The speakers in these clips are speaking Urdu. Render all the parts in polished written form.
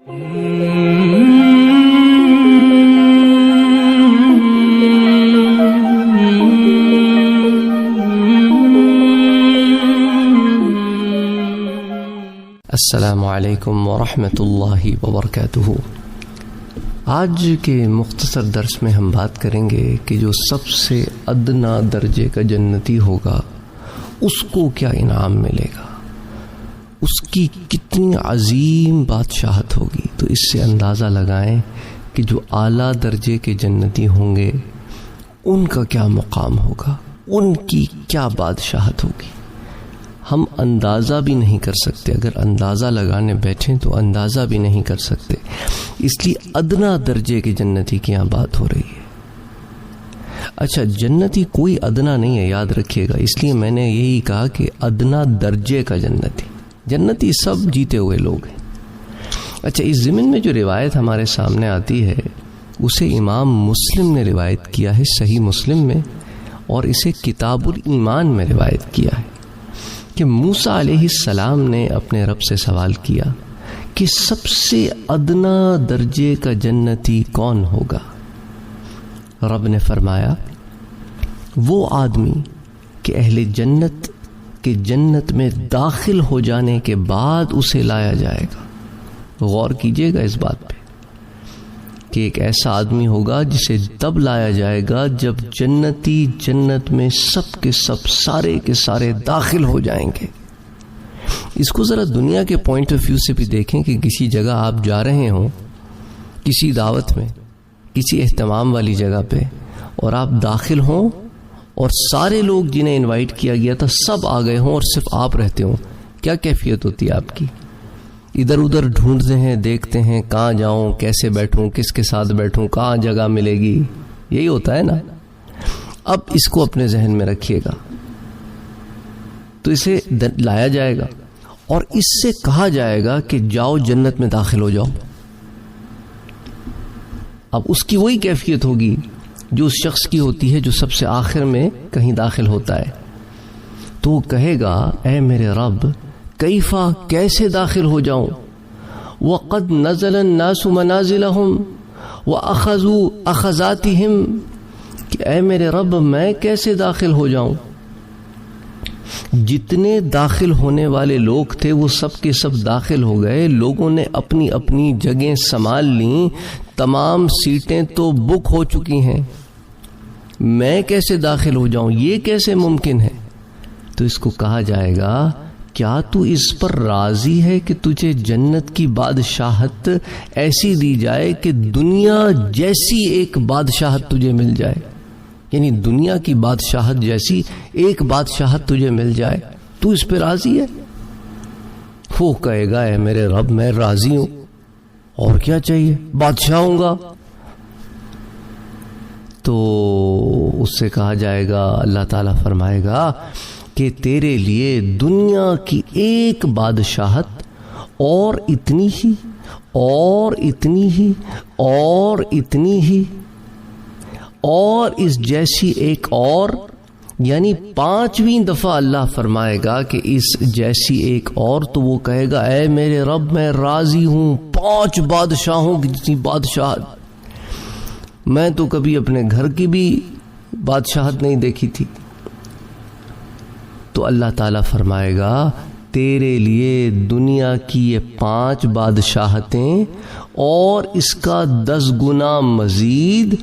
السلام علیکم ورحمۃ اللہ وبرکاتہ۔ آج کے مختصر درس میں ہم بات کریں گے کہ جو سب سے ادنا درجے کا جنتی ہوگا اس کو کیا انعام ملے گا، اس کی کتنی عظیم بادشاہت ہوگی۔ تو اس سے اندازہ لگائیں کہ جو اعلیٰ درجے کے جنتی ہوں گے ان کا کیا مقام ہوگا، ان کی کیا بادشاہت ہوگی۔ ہم اندازہ بھی نہیں کر سکتے، اگر اندازہ لگانے بیٹھیں تو اندازہ بھی نہیں کر سکتے، اس لیے ادنا درجے کے جنتی کی یہاں بات ہو رہی ہے۔ اچھا، جنتی کوئی ادنا نہیں ہے، یاد رکھیے گا، اس لیے میں نے یہی کہا کہ ادنا درجے کا جنتی سب جیتے ہوئے لوگ ہیں۔ اچھا، اس ضمن میں جو روایت ہمارے سامنے آتی ہے اسے امام مسلم نے روایت کیا ہے صحیح مسلم میں، اور اسے کتاب الایمان میں روایت کیا ہے کہ موسیٰ علیہ السلام نے اپنے رب سے سوال کیا کہ سب سے ادنا درجے کا جنتی کون ہوگا؟ رب نے فرمایا وہ آدمی کہ اہل جنت کے جنت میں داخل ہو جانے کے بعد اسے لایا جائے گا۔ غور کیجئے گا اس بات پہ کہ ایک ایسا آدمی ہوگا جسے تب لایا جائے گا جب جنتی جنت میں سب کے سب سارے کے سارے داخل ہو جائیں گے۔ اس کو ذرا دنیا کے پوائنٹ آف ویو سے بھی دیکھیں کہ کسی جگہ آپ جا رہے ہوں، کسی دعوت میں، کسی اہتمام والی جگہ پہ، اور آپ داخل ہوں اور سارے لوگ جنہیں انوائٹ کیا گیا تھا سب آ گئے ہوں اور صرف آپ رہتے ہوں، کیا کیفیت ہوتی ہے آپ کی؟ ادھر ادھر ڈھونڈتے ہیں، دیکھتے ہیں کہاں جاؤں، کیسے بیٹھوں، کس کے ساتھ بیٹھوں، کہاں جگہ ملے گی، یہی ہوتا ہے نا۔ اب اس کو اپنے ذہن میں رکھیے گا۔ تو اسے لایا جائے گا اور اس سے کہا جائے گا کہ جاؤ جنت میں داخل ہو جاؤ۔ اب اس کی وہی کیفیت ہوگی جو اس شخص کی ہوتی ہے جو سب سے آخر میں کہیں داخل ہوتا ہے۔ تو وہ کہے گا اے میرے رب کیفا، کیسے داخل ہو جاؤں؟ وقد نزل الناس منازلهم واخذوا اخذاتهم، کہ اے میرے رب میں کیسے داخل ہو جاؤں؟ جتنے داخل ہونے والے لوگ تھے وہ سب کے سب داخل ہو گئے، لوگوں نے اپنی اپنی جگہیں سنبھال لیں، تمام سیٹیں تو بک ہو چکی ہیں، میں کیسے داخل ہو جاؤں؟ یہ کیسے ممکن ہے؟ تو اس کو کہا جائے گا کیا تو اس پر راضی ہے کہ تجھے جنت کی بادشاہت ایسی دی جائے کہ دنیا جیسی ایک بادشاہت تجھے مل جائے، یعنی دنیا کی بادشاہت جیسی ایک بادشاہت تجھے مل جائے، تو اس پہ راضی ہے؟ وہ کہے گا اے میرے رب میں راضی ہوں، اور کیا چاہیے، بادشاہ ہوں گا۔ تو اس سے کہا جائے گا، اللہ تعالیٰ فرمائے گا کہ تیرے لیے دنیا کی ایک بادشاہت اور اتنی ہی اور اتنی ہی اور اتنی ہی اور اس جیسی ایک اور، یعنی 5ویں دفعہ اللہ فرمائے گا کہ اس جیسی ایک اور، تو وہ کہے گا اے میرے رب میں راضی ہوں، 5 بادشاہوں کی جتنی بادشاہت، میں تو کبھی اپنے گھر کی بھی بادشاہت نہیں دیکھی تھی۔ تو اللہ تعالیٰ فرمائے گا تیرے لیے دنیا کی یہ 5 بادشاہتیں اور اس کا 10 گنا مزید،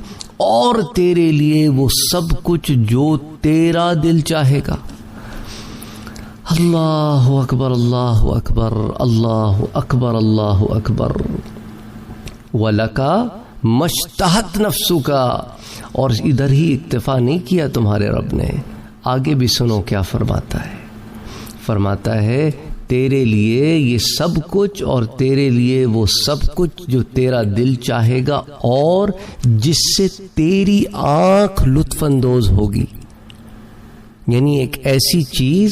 اور تیرے لیے وہ سب کچھ جو تیرا دل چاہے گا۔ اللہ اکبر، اللہ اکبر، اللہ اکبر، اللہ اکبر۔ وَلَكَ مَشْتَهَتْ نَفْسُكَ، اور ادھر ہی اکتفا نہیں کیا تمہارے رب نے، آگے بھی سنو کیا فرماتا ہے۔ فرماتا ہے تیرے لیے یہ سب کچھ اور تیرے لیے وہ سب کچھ جو تیرا دل چاہے گا اور جس سے تیری آنکھ لطف اندوز ہوگی، یعنی ایک ایسی چیز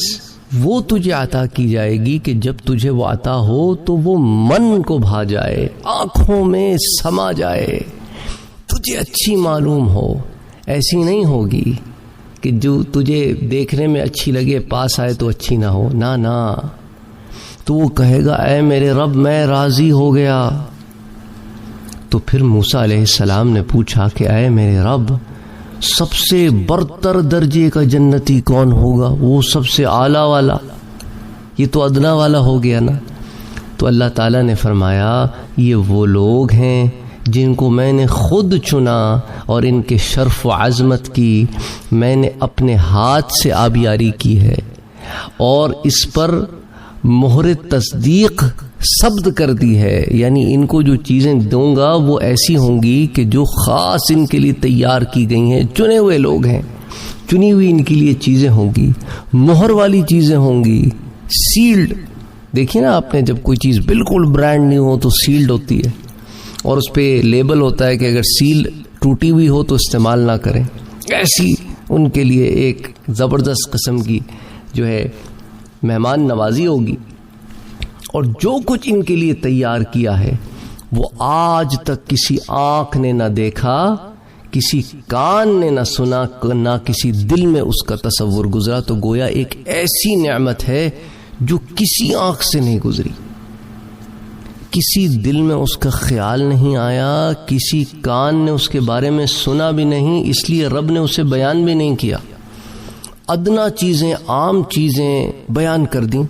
وہ تجھے عطا کی جائے گی کہ جب تجھے وہ عطا ہو تو وہ من کو بھا جائے، آنکھوں میں سما جائے، تجھے اچھی معلوم ہو۔ ایسی نہیں ہوگی کہ جو تجھے دیکھنے میں اچھی لگے پاس آئے تو اچھی نہ ہو، نہ نہ۔ تو وہ کہے گا اے میرے رب میں راضی ہو گیا، تو پھر موسیٰ علیہ السلام نے پوچھا کہ اے میرے رب، سب سے برتر درجے کا جنتی کون ہوگا؟ وہ سب سے اعلیٰ والا، یہ تو ادنا والا ہو گیا نا۔ تو اللہ تعالیٰ نے فرمایا یہ وہ لوگ ہیں جن کو میں نے خود چنا اور ان کے شرف و عظمت کی میں نے اپنے ہاتھ سے آبیاری کی ہے، اور اس پر مہر تصدیق ثبت کر دی ہے، یعنی ان کو جو چیزیں دوں گا وہ ایسی ہوں گی کہ جو خاص ان کے لیے تیار کی گئی ہیں، چنے ہوئے لوگ ہیں، چنی ہوئی ان کے لیے چیزیں ہوں گی، مہر والی چیزیں ہوں گی، سیلڈ۔ دیکھیے نا آپ نے جب کوئی چیز بالکل برانڈ نہیں ہو تو سیلڈ ہوتی ہے، اور اس پہ لیبل ہوتا ہے کہ اگر سیل ٹوٹی ہوئی ہو تو استعمال نہ کریں۔ ایسی ان کے لیے ایک زبردست قسم کی جو ہے مہمان نوازی ہوگی، اور جو کچھ ان کے لیے تیار کیا ہے وہ آج تک کسی آنکھ نے نہ دیکھا، کسی کان نے نہ سنا، نہ کسی دل میں اس کا تصور گزرا۔ تو گویا ایک ایسی نعمت ہے جو کسی آنکھ سے نہیں گزری، کسی دل میں اس کا خیال نہیں آیا، کسی کان نے اس کے بارے میں سنا بھی نہیں، اس لیے رب نے اسے بیان بھی نہیں کیا۔ ادنا چیزیں، عام چیزیں بیان کر دیں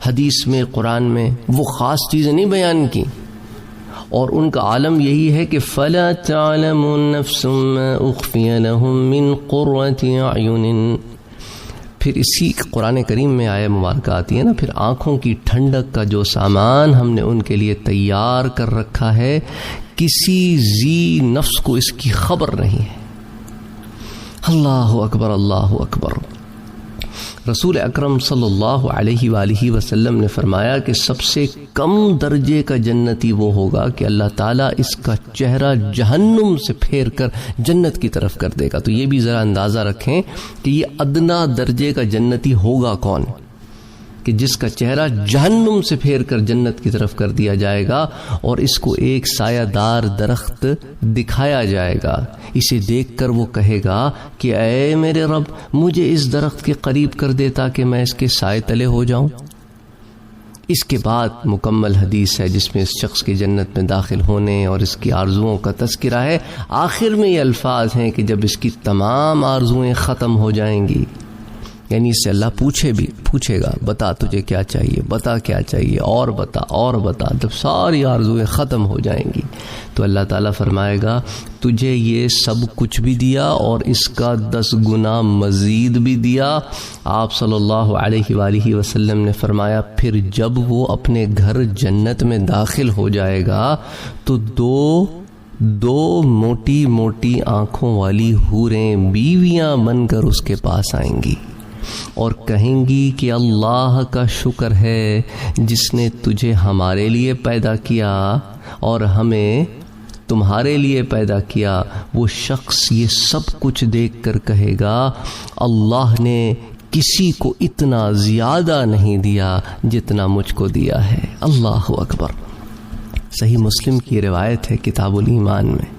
حدیث میں، قرآن میں، وہ خاص چیزیں نہیں بیان کی، اور ان کا عالم یہی ہے کہ فَلَا تَعْلَمُ نَفْسٌ مَّا أُخْفِيَ لَهُم مِّن قُرَّةِ أَعْيُنٍ۔ پھر اسی قرآن کریم میں آیہ مبارکہ آتی ہے نا، پھر آنکھوں کی ٹھنڈک کا جو سامان ہم نے ان کے لیے تیار کر رکھا ہے، کسی ذی نفس کو اس کی خبر نہیں ہے۔ اللہ اکبر، اللہ اکبر۔ رسول اکرم صلی اللہ علیہ وآلہ وسلم نے فرمایا کہ سب سے کم درجے کا جنتی وہ ہوگا کہ اللہ تعالیٰ اس کا چہرہ جہنم سے پھیر کر جنت کی طرف کر دے گا۔ تو یہ بھی ذرا اندازہ رکھیں کہ یہ ادنا درجے کا جنتی ہوگا کون، کہ جس کا چہرہ جہنم سے پھیر کر جنت کی طرف کر دیا جائے گا، اور اس کو ایک سایہ دار درخت دکھایا جائے گا۔ اسے دیکھ کر وہ کہے گا کہ اے میرے رب، مجھے اس درخت کے قریب کر دے تاکہ میں اس کے سائے تلے ہو جاؤں۔ اس کے بعد مکمل حدیث ہے جس میں اس شخص کے جنت میں داخل ہونے اور اس کی آرزوؤں کا تذکرہ ہے۔ آخر میں یہ الفاظ ہیں کہ جب اس کی تمام آرزویں ختم ہو جائیں گی، یعنی اس سے اللہ پوچھے گا بتا تجھے کیا چاہیے، بتا کیا چاہیے، اور بتا اور بتا۔ جب ساری آرزویں ختم ہو جائیں گی تو اللہ تعالیٰ فرمائے گا تجھے یہ سب کچھ بھی دیا اور اس کا 10 گنا مزید بھی دیا۔ آپ صلی اللہ علیہ وآلہ وسلم نے فرمایا پھر جب وہ اپنے گھر جنت میں داخل ہو جائے گا تو دو موٹی موٹی آنکھوں والی حوریں بیویاں بن کر اس کے پاس آئیں گی اور کہیں گی کہ اللہ کا شکر ہے جس نے تجھے ہمارے لیے پیدا کیا اور ہمیں تمہارے لیے پیدا کیا۔ وہ شخص یہ سب کچھ دیکھ کر کہے گا اللہ نے کسی کو اتنا زیادہ نہیں دیا جتنا مجھ کو دیا ہے۔ اللہ اکبر۔ صحیح مسلم کی روایت ہے کتاب الایمان میں،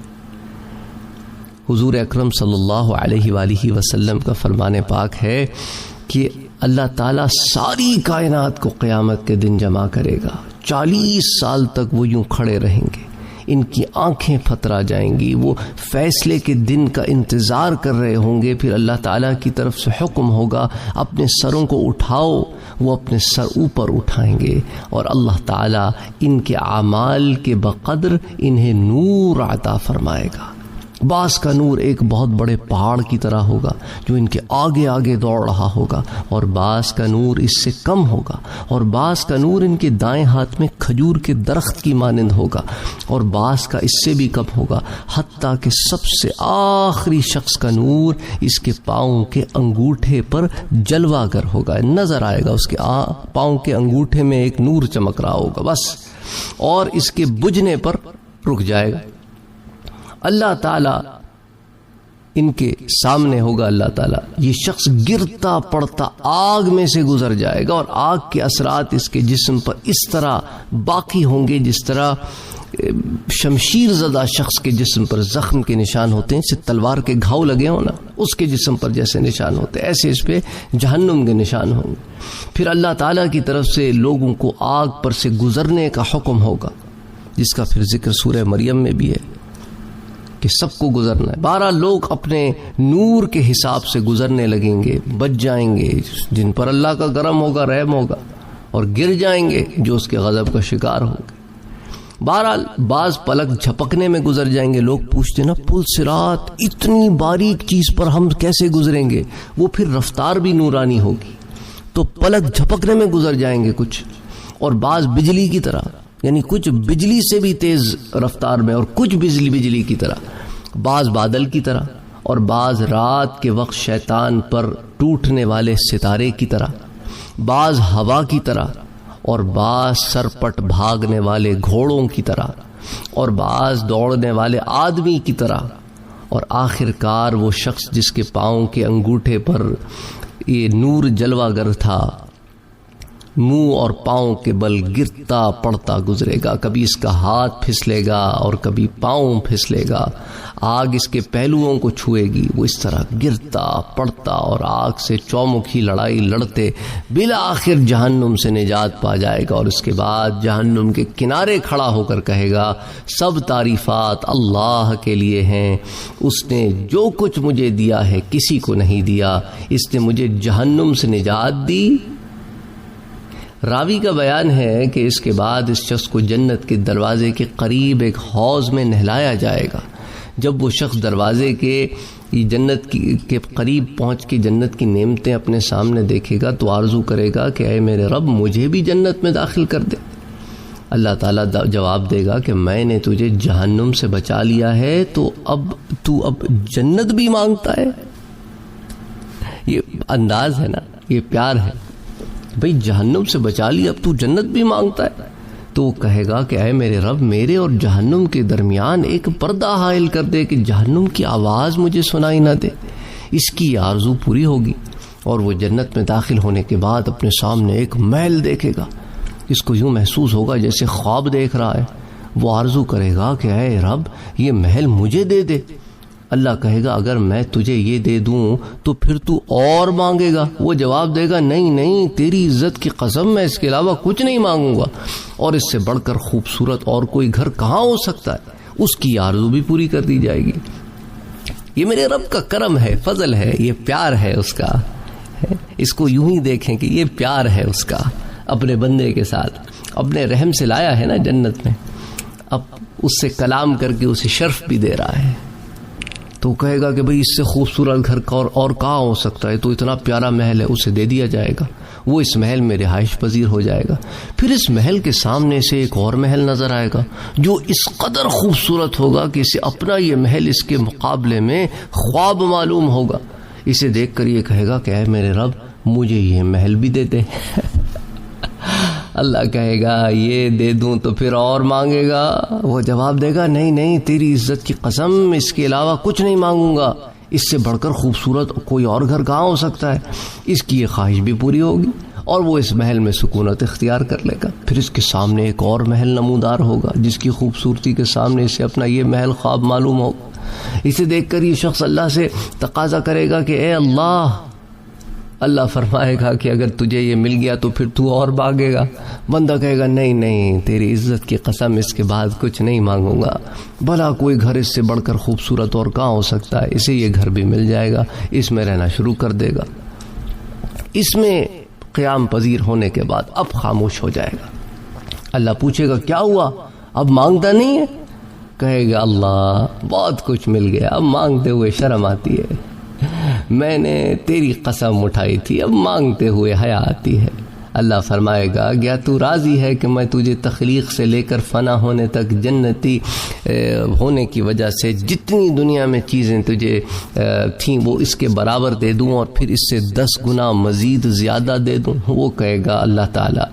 حضور اکرم صلی اللہ علیہ وآلہ وسلم کا فرمان پاک ہے کہ اللہ تعالیٰ ساری کائنات کو قیامت کے دن جمع کرے گا۔ 40 سال تک وہ یوں کھڑے رہیں گے، ان کی آنکھیں پھترا جائیں گی، وہ فیصلے کے دن کا انتظار کر رہے ہوں گے۔ پھر اللہ تعالیٰ کی طرف سے حکم ہوگا اپنے سروں کو اٹھاؤ، وہ اپنے سر اوپر اٹھائیں گے اور اللہ تعالیٰ ان کے اعمال کے بقدر انہیں نور عطا فرمائے گا۔ بعض کا نور ایک بہت بڑے پہاڑ کی طرح ہوگا جو ان کے آگے آگے دوڑ رہا ہوگا، اور بعض کا نور اس سے کم ہوگا، اور بعض کا نور ان کے دائیں ہاتھ میں کھجور کے درخت کی مانند ہوگا، اور بعض کا اس سے بھی کم ہوگا، حتیٰ کہ سب سے آخری شخص کا نور اس کے پاؤں کے انگوٹھے پر جلوہ گر ہوگا، نظر آئے گا اس کے پاؤں کے انگوٹھے میں ایک نور چمک رہا ہوگا بس، اور اس کے بجھنے پر رک جائے گا۔ اللہ تعالیٰ ان کے سامنے ہوگا، اللہ تعالیٰ یہ شخص گرتا پڑتا آگ میں سے گزر جائے گا، اور آگ کے اثرات اس کے جسم پر اس طرح باقی ہوں گے جس طرح شمشیر زدہ شخص کے جسم پر زخم کے نشان ہوتے ہیں، جیسے تلوار کے گھاؤ لگے ہوں نا، اس کے جسم پر جیسے نشان ہوتے ہیں، ایسے اس پہ جہنم کے نشان ہوں گے۔ پھر اللہ تعالیٰ کی طرف سے لوگوں کو آگ پر سے گزرنے کا حکم ہوگا، جس کا پھر ذکر سورہ مریم میں بھی ہے کہ سب کو گزرنا ہے. 12 لوگ اپنے نور کے حساب سے گزرنے لگیں گے, بچ جائیں گے جن پر اللہ کا کرم ہوگا, رحم ہوگا, اور گر جائیں گے جو اس کے غضب کا شکار ہوں گے. بہرحال بعض پلک جھپکنے میں گزر جائیں گے. لوگ پوچھتے نا پل صراط اتنی باریک چیز پر ہم کیسے گزریں گے, وہ پھر رفتار بھی نورانی ہوگی, تو پلک جھپکنے میں گزر جائیں گے کچھ. اور بعض بجلی کی طرح, یعنی کچھ بجلی سے بھی تیز رفتار میں, اور کچھ بجلی کی طرح, بعض بادل کی طرح, اور بعض رات کے وقت شیطان پر ٹوٹنے والے ستارے کی طرح, بعض ہوا کی طرح, اور بعض سرپٹ بھاگنے والے گھوڑوں کی طرح, اور بعض دوڑنے والے آدمی کی طرح, اور آخر کار وہ شخص جس کے پاؤں کے انگوٹھے پر یہ نور جلوہ گر تھا, منہ اور پاؤں کے بل گرتا پڑتا گزرے گا. کبھی اس کا ہاتھ پھسلے گا اور کبھی پاؤں پھسلے گا, آگ اس کے پہلوؤں کو چھوئے گی. وہ اس طرح گرتا پڑتا اور آگ سے چومکھی لڑائی لڑتے بالآخر جہنم سے نجات پا جائے گا. اور اس کے بعد جہنم کے کنارے کھڑا ہو کر کہے گا سب تعریفات اللہ کے لیے ہیں, اس نے جو کچھ مجھے دیا ہے کسی کو نہیں دیا, اس نے مجھے جہنم سے نجات دی. راوی کا بیان ہے کہ اس کے بعد اس شخص کو جنت کے دروازے کے قریب ایک حوض میں نہلایا جائے گا. جب وہ شخص دروازے کے جنت کے قریب پہنچ کے جنت کی نعمتیں اپنے سامنے دیکھے گا تو آرزو کرے گا کہ اے میرے رب مجھے بھی جنت میں داخل کر دے. اللہ تعالیٰ جواب دے گا کہ میں نے تجھے جہنم سے بچا لیا ہے تو اب جنت بھی مانگتا ہے. یہ انداز ہے نا, یہ پیار ہے. بھئی جہنم سے بچا لیا, اب تو جنت بھی مانگتا ہے. تو وہ کہے گا کہ اے میرے رب میرے اور جہنم کے درمیان ایک پردہ حائل کر دے کہ جہنم کی آواز مجھے سنائی نہ دے. اس کی آرزو پوری ہوگی اور وہ جنت میں داخل ہونے کے بعد اپنے سامنے ایک محل دیکھے گا. اس کو یوں محسوس ہوگا جیسے خواب دیکھ رہا ہے. وہ آرزو کرے گا کہ اے رب یہ محل مجھے دے دے. اللہ کہے گا اگر میں تجھے یہ دے دوں تو پھر تو اور مانگے گا. وہ جواب دے گا نہیں نہیں تیری عزت کی قسم میں اس کے علاوہ کچھ نہیں مانگوں گا. اور اس سے بڑھ کر خوبصورت اور کوئی گھر کہاں ہو سکتا ہے. اس کی آرزو بھی پوری کر دی جائے گی. یہ میرے رب کا کرم ہے, فضل ہے, یہ پیار ہے اس کا. اس کو یوں ہی دیکھیں کہ یہ پیار ہے اس کا اپنے بندے کے ساتھ. اپنے رحم سے لایا ہے نا جنت میں, اب اس سے کلام کر کے اسے شرف بھی دے رہا ہے. تو کہے گا کہ بھئی اس سے خوبصورت گھر اور کہاں ہو سکتا ہے, تو اتنا پیارا محل ہے, اسے دے دیا جائے گا. وہ اس محل میں رہائش پذیر ہو جائے گا. پھر اس محل کے سامنے سے ایک اور محل نظر آئے گا جو اس قدر خوبصورت ہوگا کہ اسے اپنا یہ محل اس کے مقابلے میں خواب معلوم ہوگا. اسے دیکھ کر یہ کہے گا کہ اے میرے رب مجھے یہ محل بھی دے دے. اللہ کہے گا یہ دے دوں تو پھر اور مانگے گا. وہ جواب دے گا نہیں نہیں تیری عزت کی قسم اس کے علاوہ کچھ نہیں مانگوں گا. اس سے بڑھ کر خوبصورت کوئی اور گھر کہاں ہو سکتا ہے. اس کی یہ خواہش بھی پوری ہوگی اور وہ اس محل میں سکونت اختیار کر لے گا. پھر اس کے سامنے ایک اور محل نمودار ہوگا جس کی خوبصورتی کے سامنے اسے اپنا یہ محل خواب معلوم ہوگا. اسے دیکھ کر یہ شخص اللہ سے تقاضا کرے گا کہ اے اللہ. اللہ فرمائے گا کہ اگر تجھے یہ مل گیا تو پھر تو اور مانگے گا. بندہ کہے گا نہیں نہیں تیری عزت کی قسم اس کے بعد کچھ نہیں مانگوں گا. بھلا کوئی گھر اس سے بڑھ کر خوبصورت اور کہاں ہو سکتا ہے. اسے یہ گھر بھی مل جائے گا, اس میں رہنا شروع کر دے گا. اس میں قیام پذیر ہونے کے بعد اب خاموش ہو جائے گا. اللہ پوچھے گا کیا ہوا, اب مانگتا نہیں ہے؟ کہے گا اللہ بہت کچھ مل گیا, اب مانگتے ہوئے شرم آتی ہے. میں نے تیری قسم اٹھائی تھی, اب مانگتے ہوئے حیا آتی ہے. اللہ فرمائے گا کیا تو راضی ہے کہ میں تجھے تخلیق سے لے کر فنا ہونے تک جنتی ہونے کی وجہ سے جتنی دنیا میں چیزیں تجھے تھیں وہ اس کے برابر دے دوں اور پھر اس سے 10 گنا مزید زیادہ دے دوں؟ وہ کہے گا اللہ تعالیٰ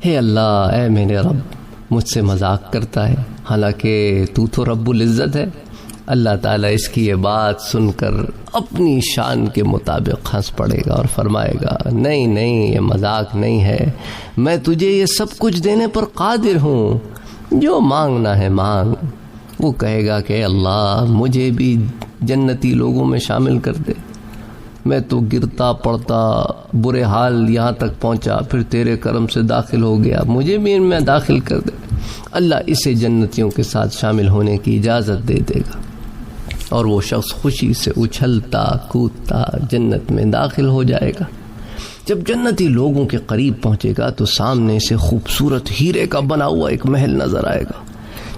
ہے اللہ اے میرے رب مجھ سے مذاق کرتا ہے, حالانکہ تو رب العزت ہے. اللہ تعالیٰ اس کی یہ بات سن کر اپنی شان کے مطابق ہنس پڑے گا اور فرمائے گا نہیں نہیں یہ مذاق نہیں ہے, میں تجھے یہ سب کچھ دینے پر قادر ہوں, جو مانگنا ہے مانگ. وہ کہے گا کہ اللہ مجھے بھی جنتی لوگوں میں شامل کر دے, میں تو گرتا پڑتا برے حال یہاں تک پہنچا, پھر تیرے کرم سے داخل ہو گیا, مجھے بھی ان میں داخل کر دے. اللہ اسے جنتیوں کے ساتھ شامل ہونے کی اجازت دے دے گا، اور وہ شخص خوشی سے اچھلتا کودتا جنت میں داخل ہو جائے گا۔ جب جنتی لوگوں کے قریب پہنچے گا تو سامنے سے خوبصورت ہیرے کا بنا ہوا ایک محل نظر آئے گا،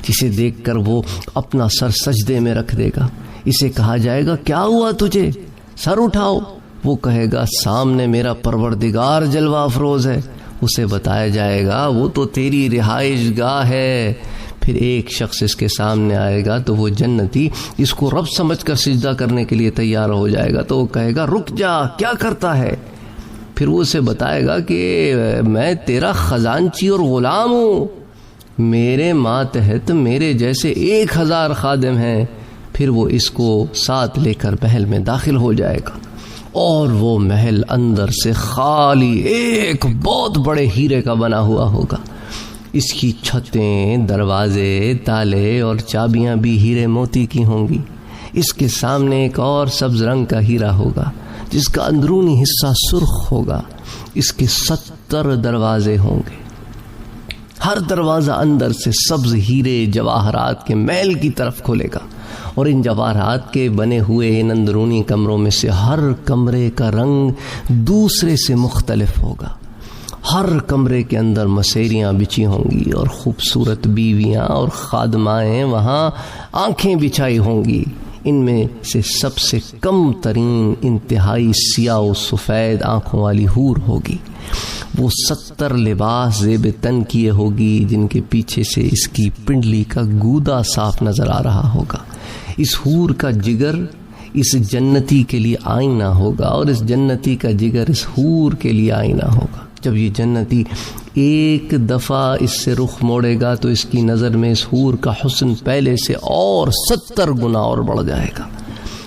جسے دیکھ کر وہ اپنا سر سجدے میں رکھ دے گا۔ اسے کہا جائے گا کیا ہوا تجھے، سر اٹھاؤ۔ وہ کہے گا سامنے میرا پروردگار جلوہ افروز ہے۔ اسے بتایا جائے گا وہ تو تیری رہائش گاہ ہے۔ پھر ایک شخص اس کے سامنے آئے گا تو وہ جنتی اس کو رب سمجھ کر سجدہ کرنے کے لیے تیار ہو جائے گا، تو وہ کہے گا رک جا، کیا کرتا ہے؟ پھر وہ اسے بتائے گا کہ میں تیرا خزانچی اور غلام ہوں، میرے ماتحت میرے جیسے 1000 خادم ہیں۔ پھر وہ اس کو ساتھ لے کر محل میں داخل ہو جائے گا، اور وہ محل اندر سے خالی ایک بہت بڑے ہیرے کا بنا ہوا ہوگا۔ اس کی چھتیں، دروازے، تالے اور چابیاں بھی ہیرے موتی کی ہوں گی۔ اس کے سامنے ایک اور سبز رنگ کا ہیرا ہوگا جس کا اندرونی حصہ سرخ ہوگا۔ اس کے 70 دروازے ہوں گے، ہر دروازہ اندر سے سبز ہیرے جواہرات کے محل کی طرف کھلے گا، اور ان جواہرات کے بنے ہوئے ان اندرونی کمروں میں سے ہر کمرے کا رنگ دوسرے سے مختلف ہوگا۔ ہر کمرے کے اندر مسیریاں بچھی ہوں گی، اور خوبصورت بیویاں اور خادمائیں وہاں آنکھیں بچھائی ہوں گی۔ ان میں سے سب سے کم ترین انتہائی سیاہ و سفید آنکھوں والی حور ہوگی۔ وہ 70 لباس زیب تن کیے ہوگی، جن کے پیچھے سے اس کی پنڈلی کا گودا صاف نظر آ رہا ہوگا۔ اس حور کا جگر اس جنتی کے لیے آئینہ ہوگا، اور اس جنتی کا جگر اس حور کے لیے آئینہ ہوگا۔ جب یہ جنتی ایک دفعہ اس سے رخ موڑے گا تو اس کی نظر میں اس حور کا حسن پہلے سے اور 70 گنا اور بڑھ جائے گا،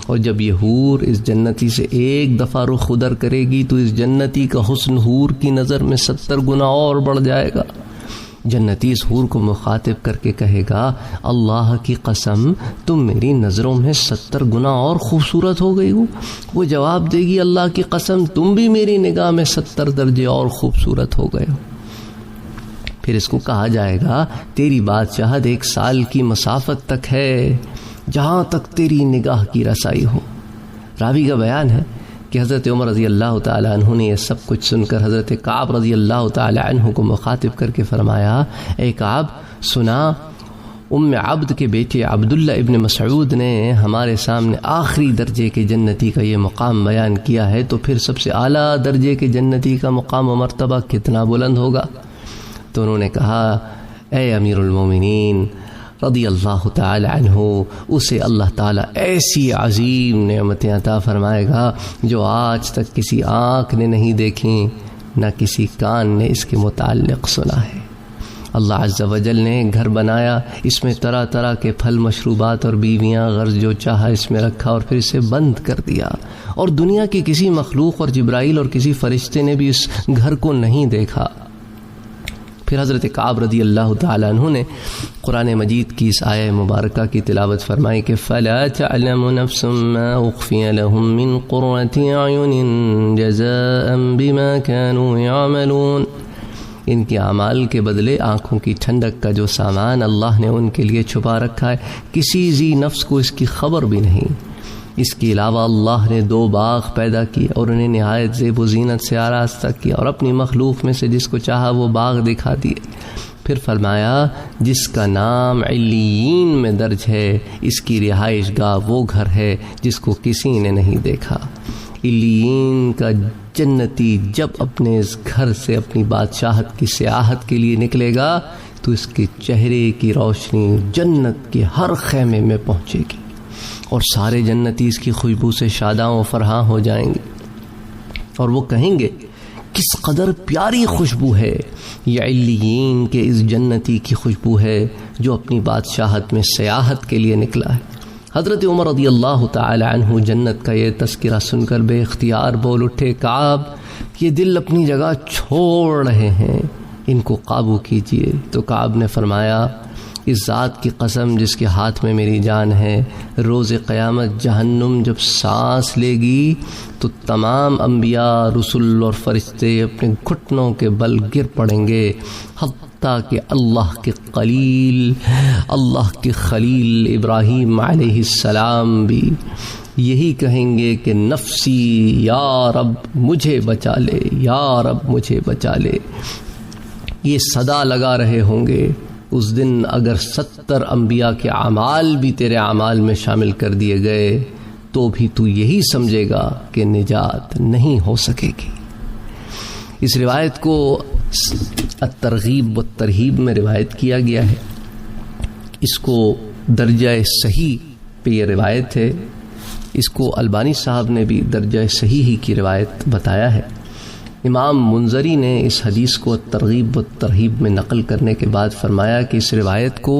اور جب یہ حور اس جنتی سے ایک دفعہ رخ ادھر کرے گی تو اس جنتی کا حسن حور کی نظر میں 70 گنا اور بڑھ جائے گا۔ جنتی اس حور کو مخاطب کر کے کہے گا اللہ کی قسم تم میری نظروں میں 70 گنا اور خوبصورت ہو گئی ہو۔ وہ جواب دے گی اللہ کی قسم تم بھی میری نگاہ میں 70 درجے اور خوبصورت ہو گئے ہو۔ پھر اس کو کہا جائے گا تیری بادشاہت 1 سال کی مسافت تک ہے، جہاں تک تیری نگاہ کی رسائی ہو۔ راوی کا بیان ہے کہ حضرت عمر رضی اللہ تعالیٰ عنہ نے یہ سب کچھ سن کر حضرت کعب رضی اللہ تعالیٰ عنہ کو مخاطب کر کے فرمایا اے کعب سنا، ام عبد کے بیٹے عبداللہ ابن مسعود نے ہمارے سامنے آخری درجے کے جنتی کا یہ مقام بیان کیا ہے، تو پھر سب سے اعلیٰ درجے کے جنتی کا مقام و مرتبہ کتنا بلند ہوگا؟ تو انہوں نے کہا اے امیر المومنین رضی اللہ تعالی عنہ، اسے اللہ تعالیٰ ایسی عظیم نعمتیں عطا فرمائے گا جو آج تک کسی آنکھ نے نہیں دیکھیں، نہ کسی کان نے اس کے متعلق سنا ہے۔ اللہ عز و جل نے گھر بنایا، اس میں طرح طرح کے پھل، مشروبات اور بیویاں، غرض جو چاہا اس میں رکھا، اور پھر اسے بند کر دیا، اور دنیا کی کسی مخلوق اور جبرائیل اور کسی فرشتے نے بھی اس گھر کو نہیں دیکھا۔ پھر حضرت کعب رضی اللہ تعالیٰ عنہ نے قرآن مجید کی اس آیہ مبارکہ کی تلاوت فرمائی کہ فَلَا تَعْلَمُ نَفْسٌ مَّا أُخْفِيَ لَهُم مِّن قُرَّةِ أَعْيُنٍ جَزَاءً بِمَا كَانُوا يَعْمَلُونَ۔ ان کے اعمال کے بدلے آنکھوں کی ٹھنڈک کا جو سامان اللہ نے ان کے لیے چھپا رکھا ہے، کسی ذی نفس کو اس کی خبر بھی نہیں۔ اس کے علاوہ اللہ نے 2 باغ پیدا کیے اور انہیں نہایت زیب و زینت سے آراستہ کیا، اور اپنی مخلوق میں سے جس کو چاہا وہ باغ دکھا دیے۔ پھر فرمایا جس کا نام علیین میں درج ہے، اس کی رہائش گاہ وہ گھر ہے جس کو کسی نے نہیں دیکھا۔ علیین کا جنتی جب اپنے اس گھر سے اپنی بادشاہت کی سیاحت کے لیے نکلے گا تو اس کے چہرے کی روشنی جنت کے ہر خیمے میں پہنچے گی، اور سارے جنتی اس کی خوشبو سے شاداں و فرحاں ہو جائیں گے، اور وہ کہیں گے کس قدر پیاری خوشبو ہے، یہ علیین کے اس جنتی کی خوشبو ہے جو اپنی بادشاہت میں سیاحت کے لیے نکلا ہے۔ حضرت عمر رضی اللہ تعالی عنہ جنت کا یہ تذکرہ سن کر بے اختیار بول اٹھے کعب یہ دل اپنی جگہ چھوڑ رہے ہیں، ان کو قابو کیجئے۔ تو کعب نے فرمایا اس ذات کی قسم جس کے ہاتھ میں میری جان ہے، روز قیامت جہنم جب سانس لے گی تو تمام انبیاء، رسول اور فرشتے اپنے گھٹنوں کے بل گر پڑیں گے، حتی تاکہ اللہ کے قلیل، اللہ کے خلیل ابراہیم علیہ السلام بھی یہی کہیں گے کہ نفسی یا رب مجھے بچا لے، یا رب مجھے بچا لے، یہ صدا لگا رہے ہوں گے۔ اس دن اگر 70 انبیاء کے اعمال بھی تیرے اعمال میں شامل کر دیے گئے تو بھی تو یہی سمجھے گا کہ نجات نہیں ہو سکے گی۔ اس روایت کو الترغیب والترہیب میں روایت کیا گیا ہے، اس کو درجہ صحیح پہ یہ روایت ہے، اس کو البانی صاحب نے بھی درجہ صحیح ہی کی روایت بتایا ہے۔ امام منذری نے اس حدیث کو ترغیب و ترہیب میں نقل کرنے کے بعد فرمایا کہ اس روایت کو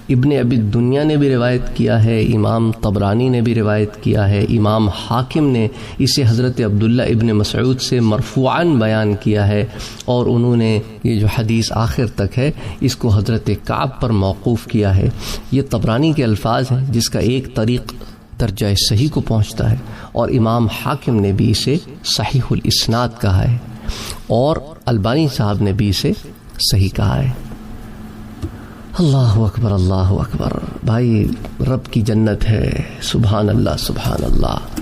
ابن ابی الدنیا نے بھی روایت کیا ہے، امام طبرانی نے بھی روایت کیا ہے، امام حاکم نے اسے حضرت عبداللہ ابن مسعود سے مرفوعاً بیان کیا ہے، اور انہوں نے یہ جو حدیث آخر تک ہے اس کو حضرت کعب پر موقوف کیا ہے۔ یہ طبرانی کے الفاظ ہیں جس کا ایک طریق درجہ صحیح کو پہنچتا ہے، اور امام حاکم نے بھی اسے صحیح الاسناد کہا ہے، اور البانی صاحب نے بھی اسے صحیح کہا ہے۔ اللہ اکبر، اللہ اکبر، بھائی رب کی جنت ہے، سبحان اللہ سبحان اللہ۔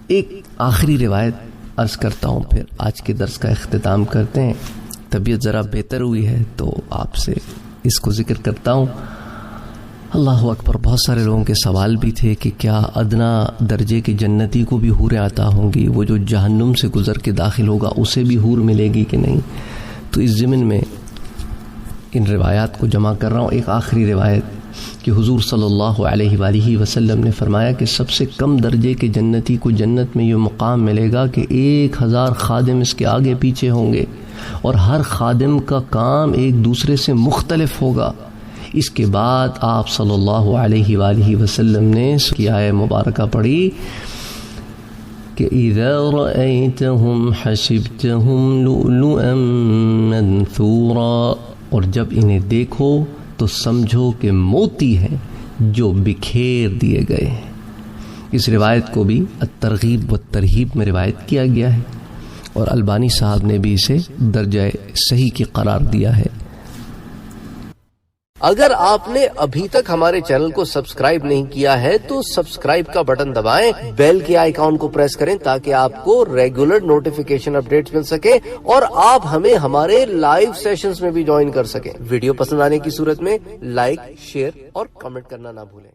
ایک آخری روایت عرض کرتا ہوں، پھر آج کے درس کا اختتام کرتے ہیں۔ طبیعت ذرا بہتر ہوئی ہے تو آپ سے اس کو ذکر کرتا ہوں۔ اللہ اکبر، بہت سارے لوگوں کے سوال بھی تھے کہ کیا ادنا درجے کے جنتی کو بھی حوریں عطا ہوں گی، وہ جو جہنم سے گزر کے داخل ہوگا اسے بھی حور ملے گی کہ نہیں؟ تو اس ضمن میں ان روایات کو جمع کر رہا ہوں۔ ایک آخری روایت کہ حضور صلی اللہ علیہ وآلہ وسلم نے فرمایا کہ سب سے کم درجے کے جنتی کو جنت میں یہ مقام ملے گا کہ 1000 خادم اس کے آگے پیچھے ہوں گے، اور ہر خادم کا کام ایک دوسرے سے مختلف ہوگا۔ اس کے بعد آپ صلی اللہ علیہ وآلہ وسلم نے اس کی آیہ مبارکہ پڑھی کہ اذا رأيتهم حسبتهم لؤلؤا منثورا، اور جب انہیں دیکھو تو سمجھو کہ موتی ہیں جو بکھیر دیے گئے ہیں۔ اس روایت کو بھی الترغیب والترہیب میں روایت کیا گیا ہے، اور البانی صاحب نے بھی اسے درجہ صحیح کی قرار دیا ہے۔ اگر آپ نے ابھی تک ہمارے چینل کو سبسکرائب نہیں کیا ہے تو سبسکرائب کا بٹن دبائیں، بیل کے آئیکن کو پریس کریں تاکہ آپ کو ریگولر نوٹیفیکیشن اپڈیٹس مل سکے، اور آپ ہمیں ہمارے لائیو سیشنز میں بھی جوائن کر سکیں۔ ویڈیو پسند آنے کی صورت میں لائک، شیئر اور کمنٹ کرنا نہ بھولیں۔